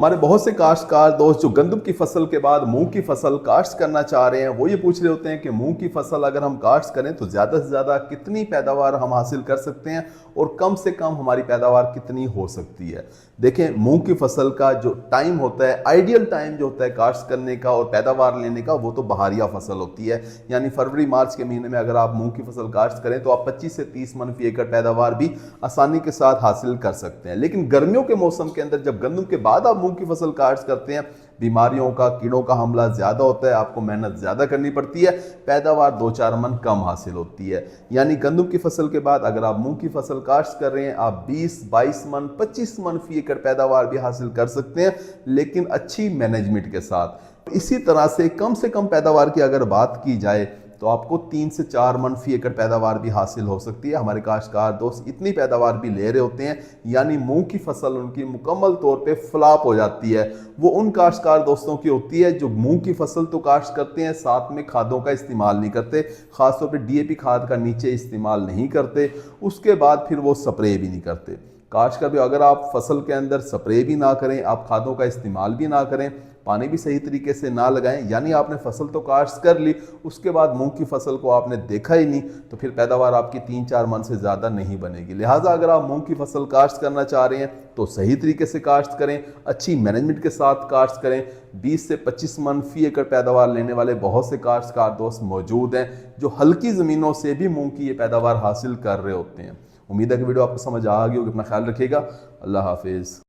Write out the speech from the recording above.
हमारे बहुत से काश्तकार दोस्त जो गंदम की फसल के बाद मूंग की फसल काश्त करना चाह रहे हैं, वो ये पूछ रहे होते हैं कि मूंग की फसल अगर हम काश्त करें तो ज़्यादा से ज़्यादा कितनी पैदावार हम हासिल कर सकते हैं और कम से कम हमारी पैदावार कितनी हो सकती है। देखें, मूंग की फसल का जो टाइम होता है, आइडियल टाइम जो होता है काश्त करने का और पैदावार लेने का, वो तो बहारिया फसल होती है। यानी फरवरी मार्च के महीने में अगर आप मूंग की फसल काश्त करें तो आप 25 से 30 मन फी एकड़ पैदावार भी आसानी के साथ हासिल कर सकते हैं। लेकिन गर्मियों के मौसम के अंदर जब गंदम के बाद आप मूंग की फसल काश्त करते हैं, बीमारियों का, कीड़ों का हमला ज्यादा होता है, आपको मेहनत ज्यादा करनी पड़ती है, पैदावार 2-4 मन कम हासिल होती है। यानी गंदम की फसल के बाद अगर आप मूंग की फसल काश्त कर रहे हैं, आप 20-22 मन 25 मन फी एकड़ पैदावार भी हासिल कर सकते हैं, लेकिन अच्छी मैनेजमेंट के साथ। इसी तरह से कम पैदावार की अगर बात की जाए तो आपको 3 से 4 मन फी एकड़ पैदावार भी हासिल हो सकती है। हमारे काश्तकार दोस्त इतनी पैदावार भी ले रहे होते हैं, यानी मूंग की फसल उनकी मुकम्मल तौर पे फ्लॉप हो जाती है। वो उन काश्तकार दोस्तों की होती है जो मूंग की फसल तो काश्त करते हैं, साथ में खादों का इस्तेमाल नहीं करते, खासतौर पर डीएपी खाद का नीचे इस्तेमाल नहीं करते, उसके बाद फिर वो स्प्रे भी नहीं करते। काश्त का भी अगर आप फसल के अंदर स्प्रे भी ना करें, आप खादों का इस्तेमाल भी ना करें, पानी भी सही तरीके से ना लगाएं, यानी आपने फसल तो काश्त कर ली, उसके बाद मूंग की फसल को आपने देखा ही नहीं, तो फिर पैदावार आपकी 3-4 मन से ज़्यादा नहीं बनेगी। लिहाजा अगर आप मूंग की फसल काश्त करना चाह रहे हैं तो सही तरीके से काश्त करें, अच्छी मैनेजमेंट के साथ काश्त करें। 20 से 25 मन फी एकड़ पैदावार लेने वाले बहुत से काश्तकार दोस्त मौजूद हैं जो हल्की ज़मीनों से भी मूंग की ये पैदावार हासिल कर रहे होते हैं। उम्मीद है कि वीडियो आपको समझ आ गई होगी। अपना ख्याल रखिएगा। अल्लाह हाफिज़।